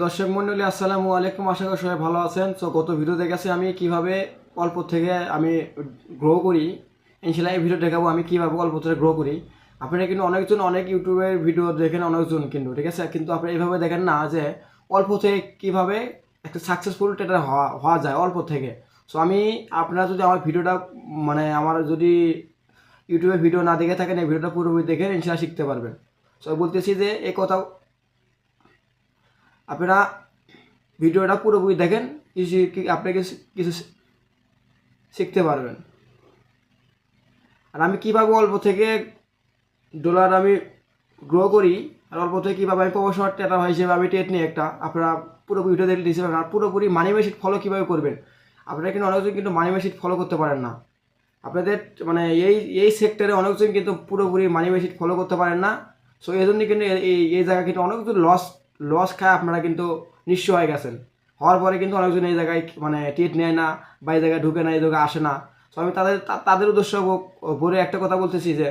দর্শক মন্ডলী আসসালামু আলাইকুম, আশা করি সবাই ভালো আছেন। তো গত ভিডিওতে গেছে আমি কিভাবে অল্প থেকে আমি গ্রো করি। ইনশাল্লাহ এই ভিডিও দেখাবো আমি কিভাবে অল্প থেকে গ্রো করি। আপনারা কিন্তু অনেকজন অনেক ইউটিউবের ভিডিও দেখেন, অনেকজন কিন্তু ঠিক আছে, কিন্তু আপনারা এইভাবে দেখেন না যে অল্প থেকে কিভাবে একটা সাকসেসফুল ট্রেডার হওয়া যায় অল্প থেকে। সো আপনারা যদি আমার ভিডিওটা আমার যদি ইউটিউবে ভিডিও না দেখে থাকেন, এই ভিডিওটা পুরোপুরি দেখে ইনশাল্লাহ শিখতে পারবেন। সো বলতেছি যে এই কথা আপনারা ভিডিওটা পুরোপুরি দেখেন, আপনি কিছু শিখতে পারবেন। আর আমি কীভাবে অল্প থেকে ডলার আমি গ্রো করি, আর অল্প থেকে কীভাবে আমি প্রফেশনাল ট্রেডার হিসেবে আমি ট্রেড নিই একটা, আপনারা পুরো ভিডিও দেখলে দিতে পারবেন। আর পুরোপুরি মানি মেশিন ফলো কীভাবে করবেন, আপনারা কিন্তু অনেকজন কিন্তু মানি মেশিন ফলো করতে পারেন না। আপনাদের এই সেক্টরে অনেকজন কিন্তু পুরোপুরি মানি মেশিন ফলো করতে পারেন না। সো এই জন্য কিন্তু এই জায়গায় কিন্তু অনেকজন লস খায় আপনারা কিন্তু নিঃস্ব হয়ে গেছেন। হওয়ার পরে কিন্তু অনেকজন এই জায়গায় ট্রেড নেয় না, বা এই জায়গায় ঢুকে না, এই জায়গায় আসে না। সো আমি তাদের উদ্দেশ্য ভরে একটা কথা বলতেছি যে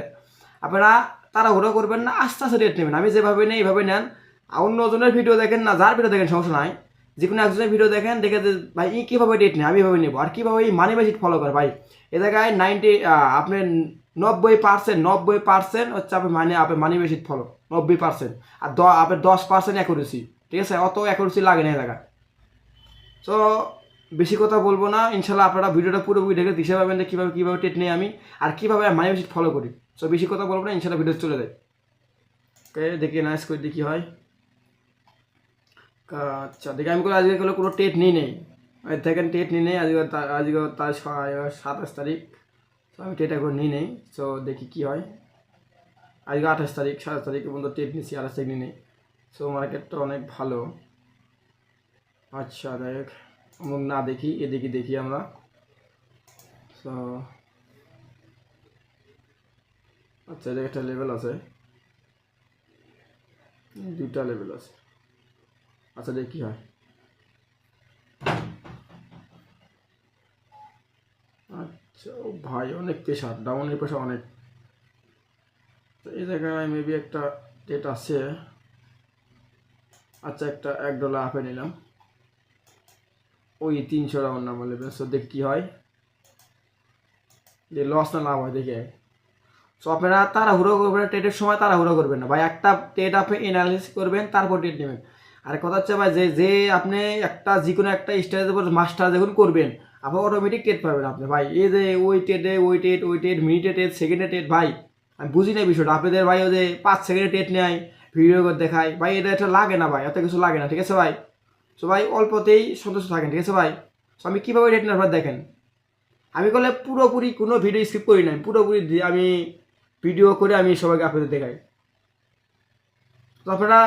আপনারা তাড়াহুড়ো করবেন না, আস্তে আস্তে ট্রেড নেবেন। আমি যেভাবে নেই এইভাবে নেন। অন্যজনের ভিডিও দেখেন না, যার ভিডিও দেখেন সমস্যা নাই, যে কোনো একজনের ভিডিও দেখেন, দেখে যে ভাই কীভাবে ট্রেড নেয় আমি এভাবে নেবো, আর কীভাবে এই মানি মেশিন ফলো করে। ভাই এ জায়গায় আপনার 90% হচ্ছে আপনি মানি মেশিন ফলো 90%, আর আপনার 10% অ্যাকুরেসি, ঠিক আছে, অত অ্যাকুরেসি লাগে না এই জায়গায়। সো বেশি কথা বলবো না, ইনশাল্লাহ আপনারা ভিডিওটা পুরোপুরি দেখে দিশে পাবেন যে কীভাবে ট্রেড নেই আমি, আর কীভাবে মানি মেশিন ফলো করি। সো বেশি কথা বলবো না, ইনশাল্লাহ ভিডিও চলে যায়। ওকে, দেখি নাইস করে দেখি হয়। আচ্ছা দেখি আমি আজকে কোনো ট্রেড নেই দেখেন, ট্রেড নিই নেই আজকে তার 27 তারিখ। তো আমি ট্রেড এখন নেই। সো দেখি কি হয়। আজকে 28 তারিখ, 27 তারিখ পর্যন্ত ট্রেড নিচ্ছি, 28 তারিখ নেই। সো মার্কেটটা অনেক ভালো। আচ্ছা দেখ অমুক না দেখি, এদিকে দেখি আমরা। সো আচ্ছা এদিকে একটা লেভেল আছে, দুটা লেভেল আছে। আচ্ছা দেখি কি হয়। আচ্ছা ও ভাই অনেক প্রেশার, ডাউনের প্রেশার অনেক। তো এই জায়গায় মেবি একটা ডেট আছে। আচ্ছা একটা $1 আপে নিলাম, ওই 300 রাউন্ড নাম্বার নেবেন। সো দেখি কী হয়, যে লস না লাভ হয় দেখে। সো আপনারা তাড়াহুড়ো করবেন, ট্রেডের সময় তাড়াহুড়ো করবেন না ভাই। একটা ট্রেড আপনি এনালাইসিস করবেন, তারপর ট্রেড নেবেন। আর কথা হচ্ছে ভাই যে আপনি যে কোনো একটা স্টেজের উপর মাস্টার যখন করবেন, আপনি অটোমেটিক ট্রেড পাবেন আপনি। ভাই এই যে ওই ট্রেড মিনিটে ট্রেড, সেকেন্ডে ট্রেড, ভাই আমি বুঝি না বিষয়টা। আপনাদের ভাই ওই যে 5 সেকেন্ডে ট্রেড নেয়, ভিডিও করে দেখায়, ভাই এটা একটা লাগে না ভাই, এত কিছু লাগে না, ঠিক আছে ভাই। সো ভাই অল্পতেই সন্তুষ্ট থাকেন, ঠিক আছে ভাই। সো আমি কীভাবে ট্রেড নেওয়ার দেখেন, আমি করলে পুরোপুরি কোনো ভিডিও স্কিপ করি না, পুরোপুরি আমি ভিডিও করে আমি সবাইকে আপনাদের দেখাই। তো আপনারা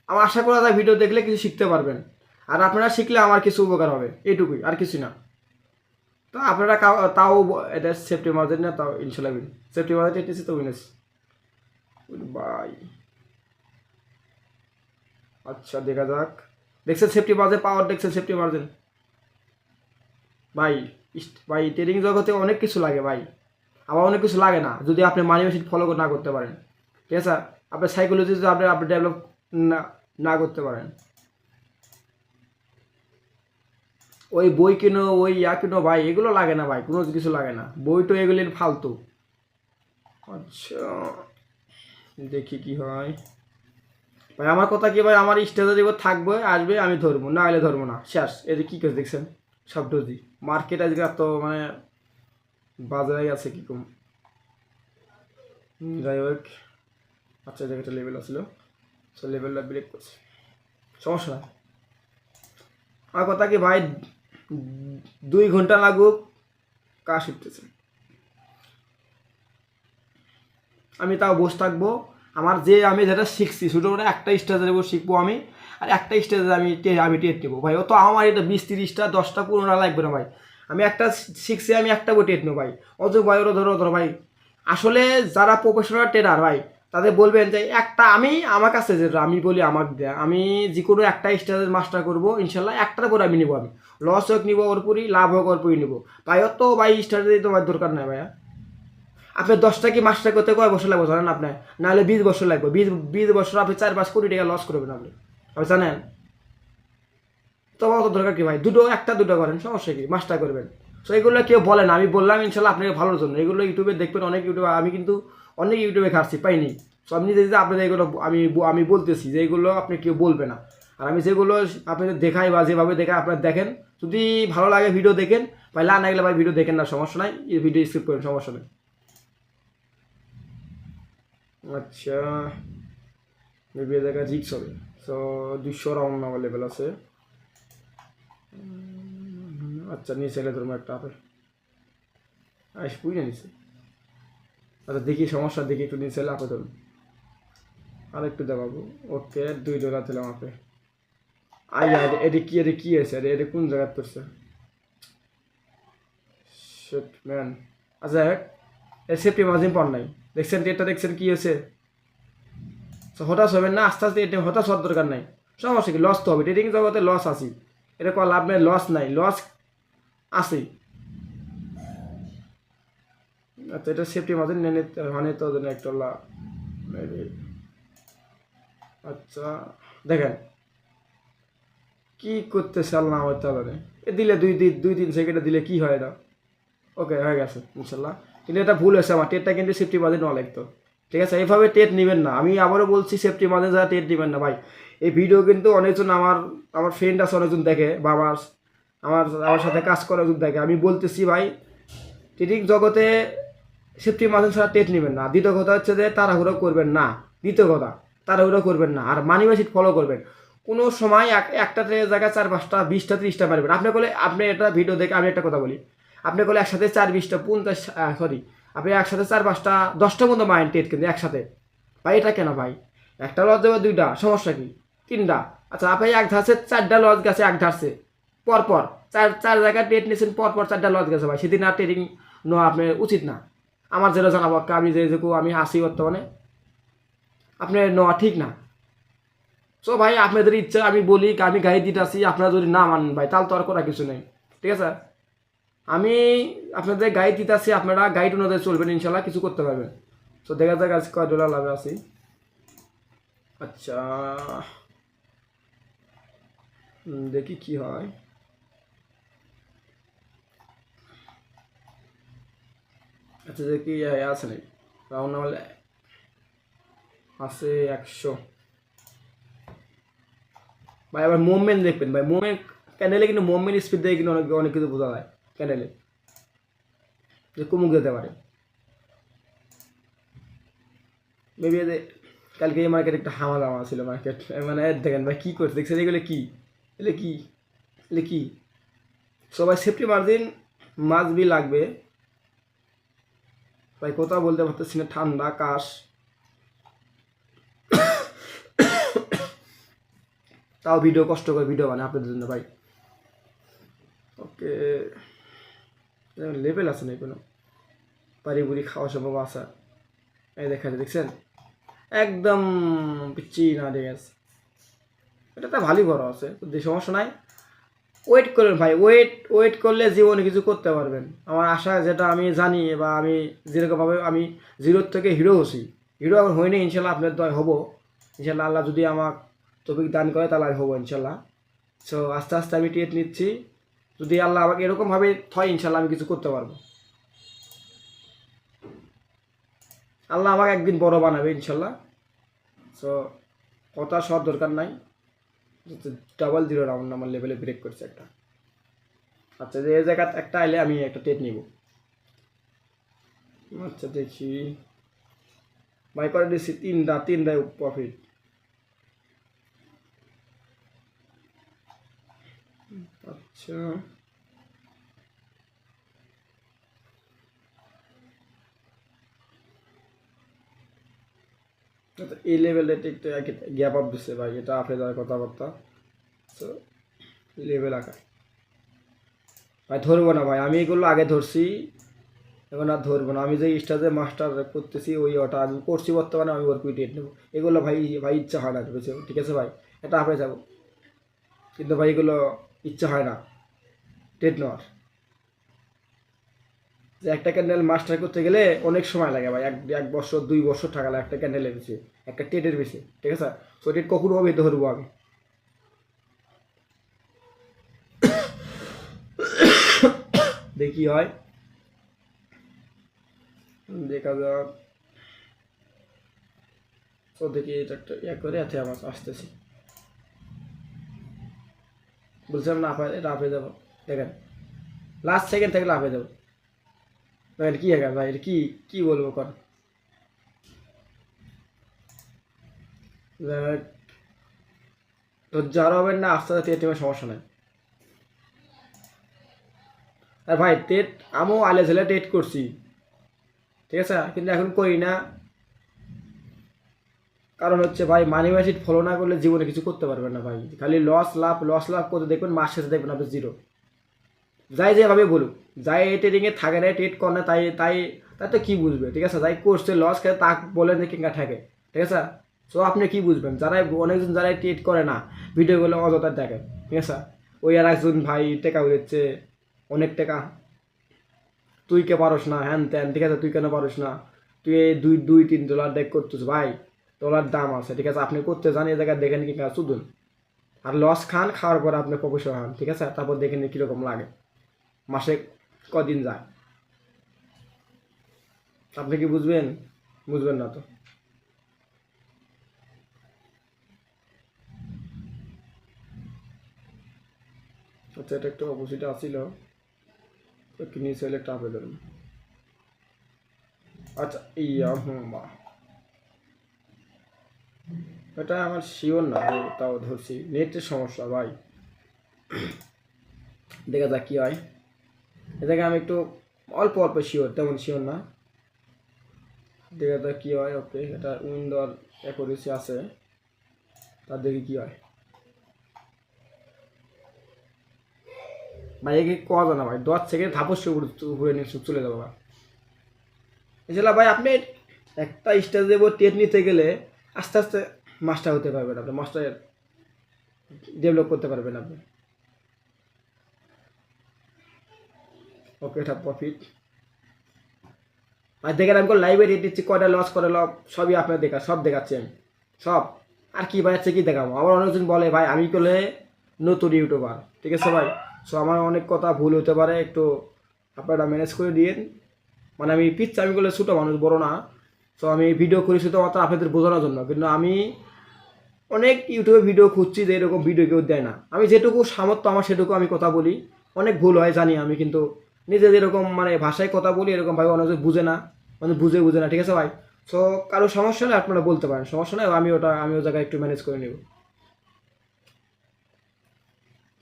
আমার আশা করা যায় ভিডিও দেখলে কিছু শিখতে পারবেন, আর আপনারা শিখলে আমার কিছু উপকার হবে, এইটুকুই, আর কিছু না। তো আপনারা তাও এটা সেফটি মার্জিন না, তাও ইনশাল্লাহ সেফটি মার্জিন টেটেছি তো উইনেস বাই। আচ্ছা দেখা যাক, দেখছেন সেফটি মার্জিন পাওয়ার, দেখছেন সেফটি মার্জিন। ভাই ভাই ট্রেডিং জগতে অনেক কিছু লাগে ভাই, আবার অনেক কিছু লাগে না যদি আপনি মানি মেশিন ফলো না করতে পারেন, ঠিক আছে। আপনার সাইকোলজি যদি আপনি ডেভেলপ না করতে পারেন, ওই বই কিনো, ওই কিনো ভাই, এগুলো লাগে না ভাই, কোনো কিছু লাগে না, বই তো এগুলির ফালতু। আচ্ছা দেখি কি হয় ভাই। আমার কথা কি ভাই, আমার স্টেজে যেগুলো থাকবে আসবে আমি ধরবো, না হলে ধরবো না, শেষ। এই যে কী করে দেখছেন সব ডোজি মার্কেট আজকে এত বাজারে আছে কি কম। যাই হোক, আচ্ছা জায়গাটা লেভেল আসলো, সো লেভেলটা ব্রেক করছে, সমস্যা না। আমার কথা কি ভাই, 2 ঘন্টা লাগুক কাজ শিখতেছে, আমি তাও বসে থাকবো। আমি যেটা শিখছি শুধু একটা স্টেজে দেবো, শিখবো আমি, আর একটা স্টেজে আমি টেট নেবো ভাই। ও তো আমার এটা 20-30টা 10টা 15টা লাগবে না ভাই। আমি একটা শিখছি, আমি একটা বই টেট নেবো ভাই। অত ভাই ওরা ধরো ভাই, আসলে যারা প্রফেশনাল ট্রেডার ভাই, তাদের বলবেন যে আমার কাছে যেটা আমি বলি, আমি যে কোনো একটা স্টেজের মাস্টার করবো ইনশাল্লাহ, একটার করে আমি নিবো। আমি লস হোক নিবো ওরপুরি, লাভ হোক ওরপুরি নিবো ভাই। অত ভাই স্টেজে তোমার দরকার নাই ভাইয়া। আপনার 10টা কি মাস্টার করতে কয় বছর লাগবে জানেন? আপনার নাহলে 20 বছর লাগবে। 20 বছর আপনি 4-5 কোটি টাকা লস করবেন আপনি জানেন। তবে অত দরকার কি ভাই, একটা দুটো করেন, সমস্যা কি, মাস্টার করবেন। সো এগুলো কেউ বলে না, আমি বললাম ইনশাল্লাহ আপনাকে ভালোর জন্য। এগুলো ইউটিউবে দেখবেন, অনেক ইউটিউবে, আমি কিন্তু অনেক ইউটিউবে ঘাটছি, পাইনি। সো আপনি যে আপনাদের এগুলো আমি বলতেছি যে এগুলো আপনি কেউ বলবে না। আর আমি যেগুলো আপনাদের দেখাই বা যেভাবে দেখাই আপনারা দেখেন, যদি ভালো লাগে ভিডিও দেখেন, ভাই না লাগলে ভাই ভিডিও দেখেন না, সমস্যা নাই, এই ভিডিও স্কিপ করেন, সমস্যা নেই। আচ্ছা, মেবি দেখা জিক্স হবে। সো 200 রাউন্ড আমার লেভেল আছে। আচ্ছা, নিচে এলে ধরুন একটা আপেল পুইনে নিচে। আচ্ছা দেখি, সমস্যা দেখি, একটু নিচে এলে আপে ধরুন, আর একটু দেখাবো। ওকে, 2 ডলার দিলাম আপে। আইয়া এটা কি আছে, এটা কোন জায়গায় পড়ছে? Shit man. আচ্ছা এর সেফটি মার্জিন পড় নাই, দেখছেন এটা, দেখছেন কি হয়েছে? হতাশ হবেন না, আস্তে আস্তে এটা হতাশ হওয়ার দরকার নাই, সমস্যা কি, লস তো হবে, ট্রেডিং জগতে লস আসি, এটা কোনো লাভ নেই, লস নাই, লস আসি। আচ্ছা, এটা সেফটি মার্জিন নেনে মানে তো একটা আচ্ছা দেখেন কি করতেছে আল্লাহ আমার তাহলে। এ দিলে 2-3 সেকেন্ডে দিলে কি হয় এটা? ওকে, হয়ে গেছে ইনশাল্লাহ। কিন্তু এটা ভুল হয়েছে আমার, টেটটা কিন্তু সেফটি মার্জিন নেওয়া লাগতো। ঠিক আছে, এইভাবে টেট নেবেন না, আমি আবারও বলছি, সেফটি মার্জিন যারা টেট নেবেন না ভাই। এই ভিডিও কিন্তু অনেকজন আমার ফ্রেন্ড আছে, অনেকজন দেখে, বা আমার আমার আমার সাথে কাজ করে একজন দেখে। আমি বলতেছি ভাই, ট্রেডিং জগতে সেফটি মার্জিন ছাড়া টেট নেবেন না। দ্বিতীয় কথা হচ্ছে যে তাড়াহুড়ো করবেন না, দ্বিতীয় কথা তাড়াহুড়ো করবেন না, আর মানি মেশিন ফলো করবেন। কোনো সময় একটা জায়গায় 4-5টা 20টা 30টা মারবেন। আপনি এটা ভিডিও দেখে আমি একটা কথা বলি, আপনি বলে একসাথে 4-20টা 50, সরি, আপনি একসাথে 4-5টা 10টা মতো মাইন্ড টেট, কিন্তু একসাথে ভাই এটা কেন ভাই? একটা লজ দেবে 2টা, সমস্যা কি, 3টা। আচ্ছা, আপনি এক ধারছে 4টা লজ গেছে, এক ধারছে পরপর চার জায়গায় টেট নিয়েছেন, পরপর 4টা লজ গেছে ভাই, সেদিন আর ট্রেডিং নেওয়া আপনার উচিত না। আমার যেটা জানাবো, আমি যেটুকু আমি আসি বর্তমানে, আপনার নেওয়া ঠিক না। সো ভাই, আপনাদের ইচ্ছা, আমি বলি আমি গাইড দিতে আসি, আপনারা যদি না মানেন ভাই, তাহলে তো আর করা কিছু নেই। ঠিক আছে, আমি আপনাদের গাইড দিতে আসি, আপনারা গাইড অনুযায়ী চলবেন, ইনশাল্লাহ কিছু করতে পারবেন। সো দেখা যাক আজ কয় ডলার লাভে আসি। আচ্ছা দেখি কি হয়। আচ্ছা দেখি আছে নাকি, রাউন্ড নামালে আছে 100 ভাই। আবার মুভমেন্ট দেখবেন ভাই, মুভমেন্ট ক্যান্ডেলে কিন্তু মুভমেন্ট স্পিড দিয়ে কিন্তু অনেক অনেক কিছু বোঝা যায় ক্যান্ডেলে, যে কুমুক যেতে পারে। মেবি কালকে এই মার্কেট একটা হামা দামা ছিল মার্কেট, মানে দেখেন ভাই কী করছে, দেখছেন এগুলো কি, এগুলো কি, এগুলো কি? সবাই সেফটি মার্জিন মাস্ট বি লাগবে ভাই, কোথাও বলতে পারতেছি না, ঠান্ডা কাশ, তাও ভিডিও কষ্ট করে ভিডিও বানায় আপনাদের জন্য ভাই। ওকে, লেভেল আছে না কোনো, পারি বুড়ি খাওয়া সম্ভব আসা, এই দেখছেন একদম পিচ্ছি না ঠিক আছে, এটা তো ভালোই বড় আছে, সমস্যা নাই। ওয়েট করবেন ভাই, ওয়েট করলে জীবনে কিছু করতে পারবেন। আমার আশা, যেটা আমি জানি, বা আমি যেরকমভাবে আমি জিরোর থেকে হিরো হচ্ছি, হিরো এখন হয়নি, ইনশাল্লাহ আপনার দয় হবো, ইনশাল্লাহ আল্লাহ যদি আমার তৌফিক দান করে তাহলে আমি হবো ইনশাল্লাহ। সো আস্তে আস্তে আমি টেট নিচ্ছি, যদি আল্লাহ আমাকে এরকমভাবে হয়, ইনশাল্লাহ আমি কিছু করতে পারবো, আল্লাহ আমাকে একদিন বড় বানাবে ইনশাল্লাহ। সো কথা সব দরকার নাই, ডাবল 0 রাউন্ড আমার লেভেলে ব্রেক করছে একটা। আচ্ছা, যে এই জায়গায় একটা আইলে আমি একটা টেট নিব। আচ্ছা দেখি ভাই, করে দিচ্ছি 3টায় প্রফিট। আচ্ছা এই লেভেলে একটু গ্যাপ আপ দিচ্ছে ভাই, এটা আপনি যাওয়ার কথাবার্তা। তো লেভেল আঁকা ভাই, ধরবো না ভাই, আমি এগুলো আগে ধরছি, এখন আর ধরবো না। আমি যে স্টাজে মাস্টার করতেছি ওটা আমি করছি বর্তমানে, আমি ওর টেট নেবো। এগুলো ভাই ভাই ইচ্ছা হয় না, ঠিক আছে ভাই, এটা আপনি যাবো, কিন্তু ভাই এগুলো ইচ্ছা হয় না টেট নেওয়ার। যে একটা ক্যান্ডেল মাস্টার করতে গেলে অনেক সময় লাগে ভাই, 1 বছর 2 বছর টাকা লাগে একটা ক্যান্ডেলের বেশি, একটা টেটের বেশি। ঠিক আছে, তো টেট কখনো হবে ধরবো আমি। কি হয় দেখা যাক। তো দেখি এটা একটা ইয়ে করে এতে আমার আসতেছি, বলছিলাম না লাফে যাবো। দেখেন লাস্ট সেকেন্ড থেকে লাফে যাবো। দেখেন কি হয়ে গেল ভাই, এটা কি বলবো কর। ধৈর্য হারাবেন না, আস্তে আস্তে টেটের সমস্যা নেই। আর ভাই টেট আমিও আলে ছেলে টেট করছি, ঠিক আছে, কিন্তু এখন করি না। কারণ হচ্ছে ভাই মানি মার্কেট ফলো না করলে জীবনে কিছু করতে পারবেন না ভাই। খালি লস লাভ করতে দেখবেন, মাস শেষে দেখবেন আপনি জিরো। যাই যেভাবে বলুক, যাই এই ট্রেডিংয়ে থাকে না, ট্রেড করে না, তাই তাই তাই তো কী বুঝবে, ঠিক আছে। যাই করছে লস খেয়ে তা বলেন যে কিংবা থাকে, ঠিক আছে। সো আপনি কি বুঝবেন, যারাই অনেকজন যারাই ট্রেড করে না ভিডিওগুলো অযথা দেখে, ঠিক আছে। ওই আর একজন ভাই টাকা উড়েছে অনেক টাকা, তুই কে পারস না হ্যান ত্যান, ঠিক আছে, তুই কেন পারস না, তুই এই $2-3 ডেক করছিস ভাই, ডলার দাম আছে, ঠিক আছে। আপনি করতে জানি এই জায়গায় দেখেন কি শুধুন, আর লস খান, খাওয়ার পর আপনি প্রফেশনাল হন, ঠিক আছে। তারপর দেখেন কীরকম লাগে, মাসে কদিন যায়। আপনি কি বুঝবেন? বুঝবেন না তো। আচ্ছা, এটা একটু অপোজিটে আসিল, একটু নিচে হলে একটা আবেদন। আচ্ছা ইয়া বা এটা আমার শিওর না, তাও ধরছি নেটের সমস্যা ভাই। দেখা যাক কী হয়। এটাকে আমি একটু অল্প অল্প শিওর, তেমন শিওর না। দেখা যাক কী হয়। ওকে, এটা উইন্ডোর অ্যাকুরেসি আছে, তার দেখি কী হয়। ভাই একে কোয়া যায় না ভাই, 10 সেকেন্ড ধাপস্য ঘুরে নিয়ে চলে যাবো ভাই। এছাড়া ভাই আপনি একটা স্টেজ দেবো টেট নিতে গেলে আস্তে আস্তে মাস্টার হতে পারবেন, আপনি মাস্টার ডেভেলপ করতে পারবেন আপনি। ওকে, এটা প্রফিট। আর দেখেন আমি লাইভে রেট দিচ্ছি, কয়টা লস করে লাভ সবই আপনার সব দেখাচ্ছি আমি সব। আর কি ভাই আছে কি দেখাবো। আবার অনেকজন বলে ভাই আমি করলে নতুন ইউটিউবার, ঠিক আছে ভাই। সো আমার অনেক কথা ভুল হতে পারে, একটু আপনারা ম্যানেজ করে দিন। মানে আমি পিচ্ছি, আমি করলে ছোটো মানুষ, বড় না। সো আমি ভিডিও করি শুধুমাত্র আপনাদের বোঝানোর জন্য, কিন্তু আমি অনেক ইউটিউবে ভিডিও খুঁজছি যে এরকম ভিডিও কেউ দেয় না। আমি যেটুকু সামর্থ্য আমার সেটুকু আমি কথা বলি, অনেক ভুল হয় জানি আমি, কিন্তু নিজে যেরকম মানে ভাষায় কথা বলি এরকম ভাই অনেকে বুঝে না, মানে বুঝে না, ঠিক আছে ভাই। সো কারো সমস্যা নেই, আপনারা বলতে পারেন, সমস্যা নেই, আমি ও জায়গায় একটু ম্যানেজ করে নেব।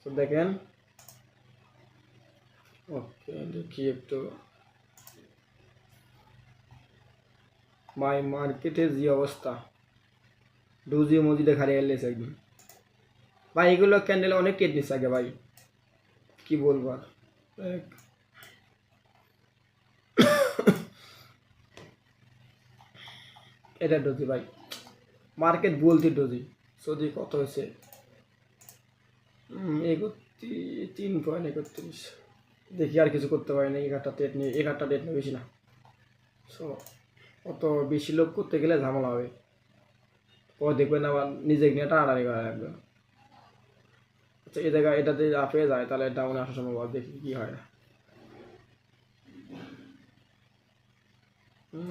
তো দেখেন, ওকে দেখি একটু মাই মার্কেটের যে অবস্থা, ডুজি মজিদে খারিয়ে এলেছে একদম ভাই। এগুলো ক্যান্ডেল অনেক টেট নিচ্ছে আগে ভাই, কি বলবো আর। এটা ডোজি ভাই, মার্কেট বলতে ডোজি। সৌদি কত হয়েছে? 3.31। দেখি আর কিছু করতে পারি না, 11টা ডেট নিয়ে বেশি না। সো অত বেশি লোক করতে গেলে ঝামেলা হবে, ও দেখবেন আবার নিজে নিয়ে টানাটানি করা লাগবে। আচ্ছা এই জায়গায় এটাতে আপে যায় তাহলে ডাউনে আসার সময় দেখি কি হয়।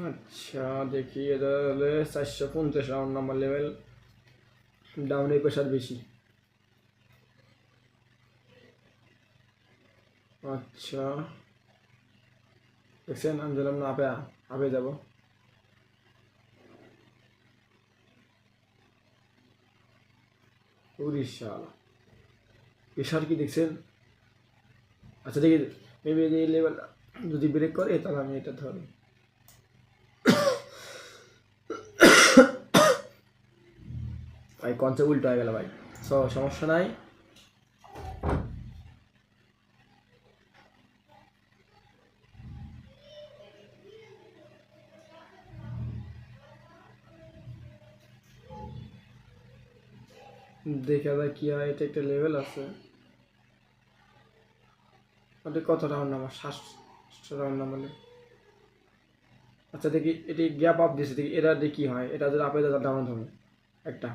আচ্ছা দেখি, এটা হলে 450 রাউন্ড নাম্বার লেভেল, ডাউনে প্রেশার বেশি। আচ্ছা দেখছেন, আমি দিলাম না আপে, আপে যাবো। উড়িষ্যা প্রেশার কি দেখছেন? আচ্ছা দেখি, মেবি এই লেভেল যদি ব্রেক করে তাহলে আমি এটা ধরি। ভাই কনসেপ্ট উল্টো হয়ে গেল ভাই, সমস্যা নাই। দেখা যায় কি হয়। এটা একটা লেভেল আছে, ওটা কত রাউন্ড নাম্বার? 7 round number. আচ্ছা দেখি এটি গ্যাপ আপ দিয়েছে, দেখি এটা দিয়ে কী হয়। এটা যদি আপে ডাউন হবে একটা,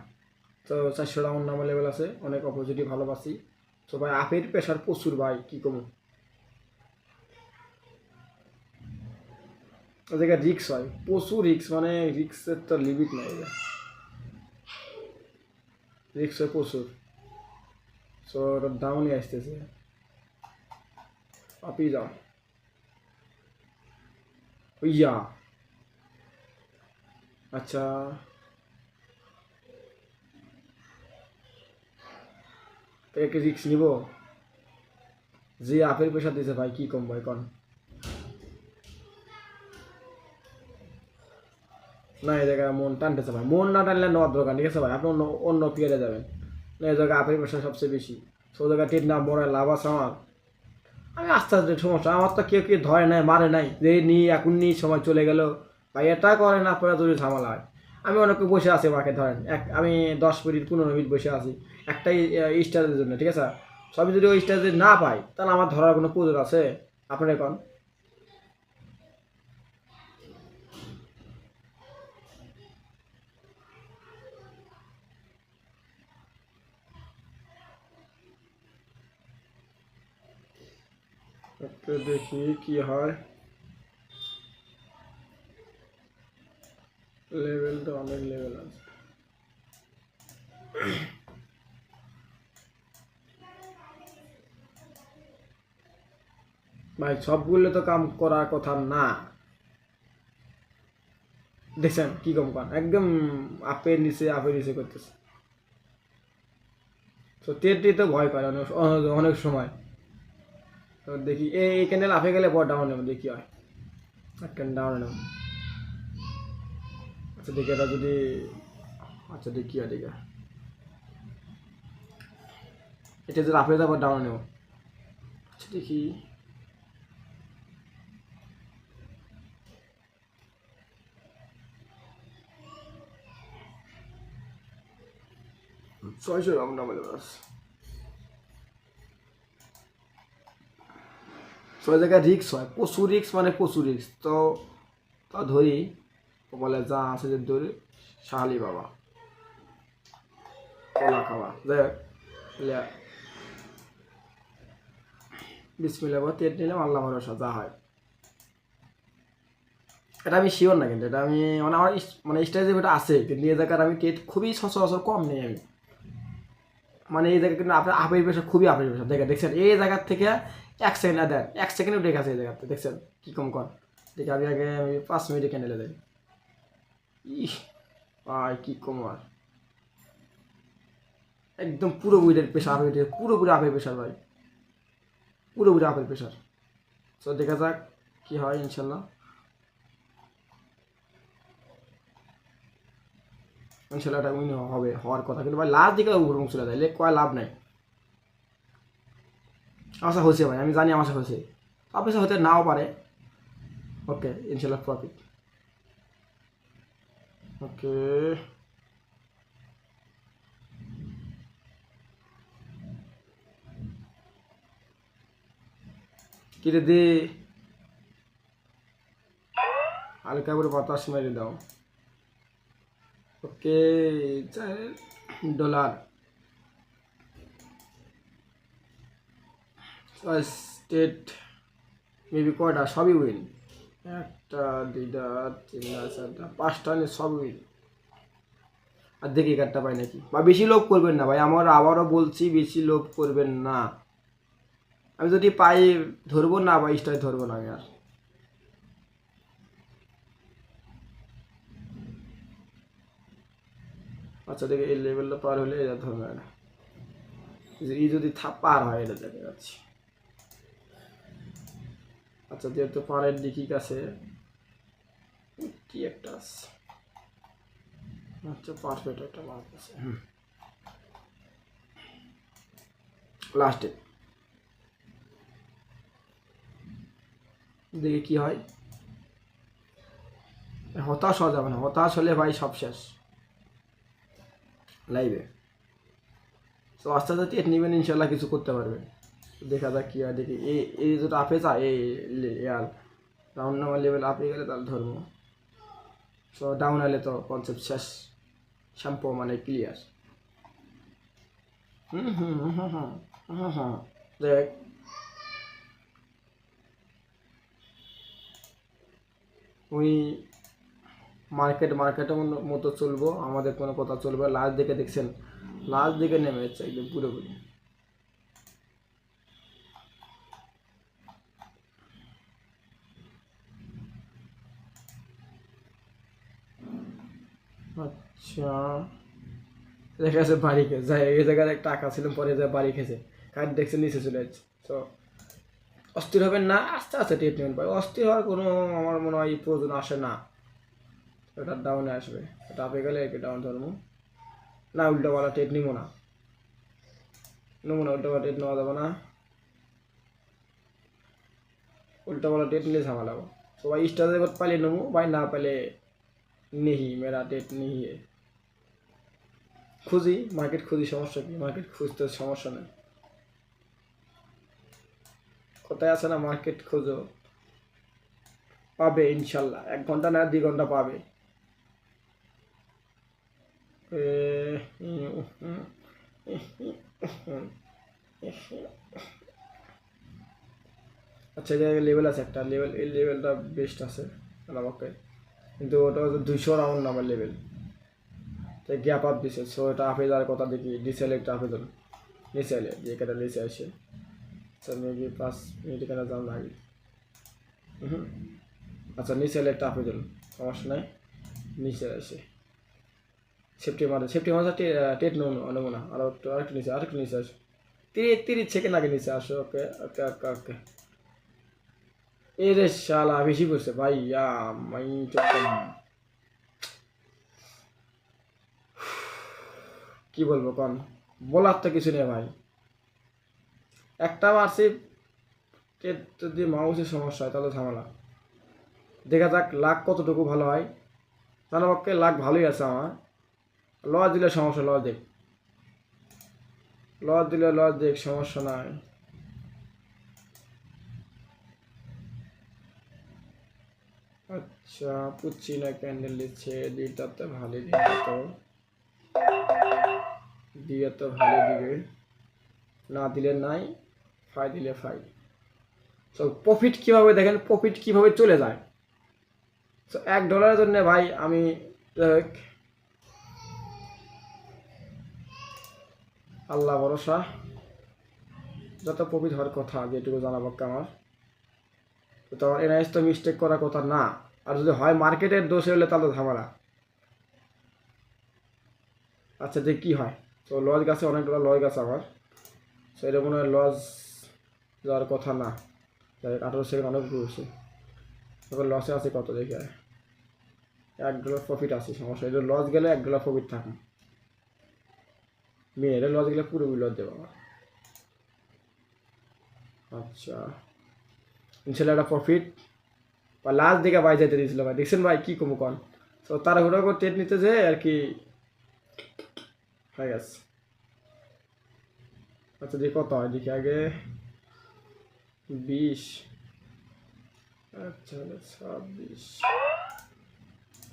তো 400 রাউন্ড নাম্বার লেভেল আছে, অনেক অপোজিটিভ ভালোবাসি। তো ভাই আপের প্রেশার প্রচুর ভাই, কী কমু। ও জায়গায় রিক্স হয়, প্রচুর রিক্স, মানে রিক্সের তো লিমিট নাই, রিক্স হয় প্রচুর। সো ওটা ডাউনই আসতেছে, পাপি যাও ইয়া। আচ্ছা একটা রিক্স নিব, যে আপেল পয়সা দিয়েছে ভাই কি কম ভাই কন। না এই জায়গায় মন টানতেছে ভাই, মন না টানলে নেওয়ার দরকার, ঠিক আছে ভাই, আপনি অন্য অন্য পিয়ারে যাবেন না, এই জায়গায় আপেল পয়সা সবচেয়ে বেশি। সো জায়গায় টেট না মরে লাভ আছে আমার, আমি আস্তে আস্তে সমস্যা, আমার তো কেউ কেউ ধরে নাই মারে নাই যে নিই এখন নিই সময় চলে গেল ভাই, এটা করে না পরে যদি ঝামেলা হয়। আমি অনেকে বসে আছি মাকে ধরেন আমি 10 মিনিট 15 মিনিট বসে আছি একটাই স্টারের জন্য, ঠিক আছে, সবই যদি ওই স্টার যদি না পাই তাহলে আমার ধরার কোনো প্রয়োজন আছে? আপনার এখন একটু দেখি কি হয়, লেভেল তো অনেক লেভেল আছে ভাই, সবগুলো তো কাম করার কথা না, দেখছেন কি কম কান একদম আপের নিচে আপের নিচে করতেছে। তো তেরটি তো ভয় পায় অনেক অনেক সময়। তো দেখি এই ক্যান্ডেল আপে গেলে পর ডাউন নেব, দেখি হয় একটা ডাউন নেব। আচ্ছা দেখি এটা যদি, আচ্ছা দেখি হয় দেখি এটা যদি আপে যাবো ডাউন নেব। আচ্ছা দেখি 600 গ্রাম নামালে বাস, 6 জায়গায় রিক্স হয়, প্রচুর রিক্স, মানে প্রচুর রিক্স। তো তা ধরি বলে যা আছে যে ধরি শাহালি বাবা কলা খাওয়া যাই বিসমিল্লাহ বলে তেল নিলাম, আল্লাহ ভরসা যা হয়। এটা আমি শিওর না, কিন্তু এটা আমি মানে আমার মানে স্টাইল যেটা আছে, কিন্তু এই জায়গার আমি টেট খুবই সচরাচর কম নেই আমি, মানে এই জায়গায় কিন্তু আপনার আপেল পেশা খুবই আপেল পেশা দেখে দেখছেন, এই জায়গার থেকে 1 সেকেন্ড দেন 1 সেকেন্ডও ব্রেক আছে এই জায়গাতে, দেখছেন কি কম কর। দেখি আমি আগে আমি 5 মিনিটে ক্যান্ডেলে দেয়, ইস ভাই কি কম আর, একদম পুরো উইডের প্রেশার, উইডের পুরোপুরি আপেল প্রেশার ভাই, পুরোপুরি আপেল প্রেশার। তো দেখা যাক কি হয় ইনশাল্লাহ, ইনশাল্লাহ এটা উইন হবে, হওয়ার কথা, কিন্তু ভাই লাস্ট দিকে উপর মুখ চলে যায়, লেগ কয় লাভ নাই। আশা হয়েছে ভাই, আমি জানি আমার আশা হয়েছে, আপনার হতে নাও পারে। ওকে ইনশাল্লাহ প্রফিট। ওকে কিরে দে, হালকা করে বাতাস মেরে দাও। ওকে $, স্টেট মেবি কয়টা সবই উইন, একটা দুইটা তিনটা চারটা পাঁচটা নিয়ে সব উইন। আর দেখি কার্ডটা পাই নাকি, বা বেশি লোভ করবেন না ভাই, আমার আবারও বলছি বেশি লোভ করবেন না, আমি যদি পাই ধরবো না বা স্টার ধরবো না আমি আর। আচ্ছা দেখে এই লেভেলটা পার হলে এটা ধরবে না, এই যদি পার হয় এটা দেখা যাচ্ছে। আচ্ছা যেহেতু পারের দিকে কাছে কি একটা আছে, আচ্ছা পারফেক্ট একটা মার্ক আছে লাস্টে, দেখি কি হয়। হতাশ হওয়া যাবে না, হতাশ হলে ভাই সব শেষ লাইভে। তো আস্তে আস্তে টেট নেবেন ইনশাল্লাহ কিছু করতে পারবে, দেখা যাক কি হয়। দেখি এই যেটা আপে যায় এই ইয়ার রাউন্ড নাম্বার লেভেল আপে গেলে তাহলে ধরবো, সো ডাউন হলে তো কনসেপ্ট শেষ, শ্যাম্পু মানে ক্লিয়ার। হুম হুম হুম হুম হুম হুম দেখ ওই মার্কেটের মতো চলবো, আমাদের কোনো কথা চলবে। লাস্ট দিকে দেখছেন, লাস্ট দিকে নেমে যাচ্ছে একদম পুরোপুরি। আচ্ছা, দেখা যাচ্ছে বাড়ি খেয়ে যাই, এই জায়গায় একটা টাকা ছিল, পরে যায় বাড়ি খেয়েছে, কার্ড দেখছে নিচে চলে যাচ্ছে। তো অস্থির হবেন না, আস্তে আস্তে টেট নেবেন ভাই। অস্থির হওয়ার কোনো আমার মনে হয় প্রয়োজন আসে না। এটা ডাউনে আসবে, এটা আপে গেলে একে ডাউন ধরবো না, উল্টোপাল্টা টেট নিবো না, উল্টোপাল্টা টেট নেওয়া যাবে না। উল্টোপাল্টা টেট নিলে ঝামেলাবো। তো ভাই স্টার পাইলে নেবো ভাই, না পাইলে नहीं मेरा डेट नहीं है। খুঁজি মার্কেট, খুঁজি, সমস্যা কি? মার্কেট খুঁজতে সমস্যা নেই, কোথায় আছে না মার্কেট খুঁজো, পাবে ইনশাল্লাহ। 1 ঘন্টা না 2 ঘন্টা পাবে। আচ্ছা, জায়গায় লেভেল আছে একটা, লেভেল, এই লেভেলটা বেস্ট আছে আমাকে, কিন্তু ওটা 200 রাউন্ড নামের লেভেল, তাই গ্যাপ আপ দিছে। সো এটা আপে যাওয়ার কথা, দেখি ডিসেলেক্ট আবেদন নিচে এলে যে এখানে নিচে আসে। স্যার মেবি 5 মিনিট এখানে যান লাগে। আচ্ছা, নিচে এলে একটা আবেদন, সমস্যা নাই, নিচে আসে। সেপ্টেম্বরে টেট নেবো না, আরেকটু নিচে আসো, 30 সেকেন্ড আগে নিচে আসো। ওকে ওকে ওকে ওকে। এ রে শালা বেশি করছে ভাই, কি বলবো কন, বলার তো কিছু নেই ভাই। একটা মারছি, যদি মাউসের সমস্যা হয় তাহলে ঝামেলা। দেখা যাক লাখ কতটুকু ভালো হয়। তাহলে পক্ষে লাখ ভালোই আছে আমার। লস দিলে সমস্যা, লস দেখ সমস্যা নাই। আচ্ছা, পুচিনা ক্যান্ডেল দিচ্ছে, দিটাতে ভালো দিয়ে তো ভালো দিবে, না দিলে নাই, ফাই দিলে ফাই। তো প্রফিট কীভাবে দেখেন, প্রফিট কীভাবে চলে যায়। তো $1 জন্য ভাই আমি আল্লাহ ভরসা, যত প্রফিট হওয়ার কথা যেটুকু জানাবো আমার, তো এনআইএস তো মিস্টেক করার কথা না। আর যদি হয় মার্কেটের দোষে হলে তাহলে ঝামেলা। আচ্ছা, যে কী হয়। তো লস গেছে, অনেকগুলো লস গেছে আমার, সেটা মনে হয় লস যাওয়ার কথা না। 18 সেকেন্ড অনেক ঘুরছে, তখন লসে আছে কত দেখে, $1 প্রফিট আছে, সমস্যা। এটা লস গেলে $1 প্রফিট থাকে, মেয়েরা লস গেলে পুরো লস দেবো আমার। আচ্ছা, ইনশাল্লাহ একটা প্রফিট বা লাস্ট দিকে বাই যাইতে দিয়েছিল ভাই, দেখছেন ভাই কী কমু কন। তো তারা হুড়া করে টেট নিতে যে আর কি হয়ে গেছে। আচ্ছা, দেখি কত হয়, দেখি আগে 20, আচ্ছা $26,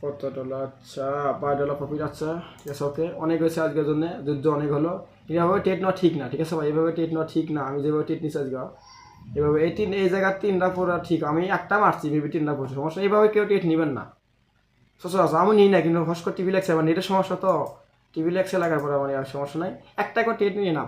কত ডলার, আচ্ছা $5 প্রফিট। আচ্ছা ঠিক আছে, ওকে, অনেক হয়েছে আজকের জন্য, যুদ্ধ অনেক হলো। এভাবে টেট নেওয়া ঠিক না, ঠিক আছে ভাই, এভাবে টেট নেওয়া ঠিক না। আমি যেভাবে টেট নিচ্ছি আজকে, এভাবে এই জায়গার 3টা পড়া ঠিক, আমি একটা মারছি ভেবে 3টা পড়ছি, সমস্যা। এইভাবে কেউ টেট নেবেন না সচরাচর, আমি নিই না, কিন্তু হস করে টিভি লেগছে, আমার নেটের সমস্যা, তো টিভি লেগছে লাগার পরে আমার আর সমস্যা নাই, একটা করে টেট নিয়ে না।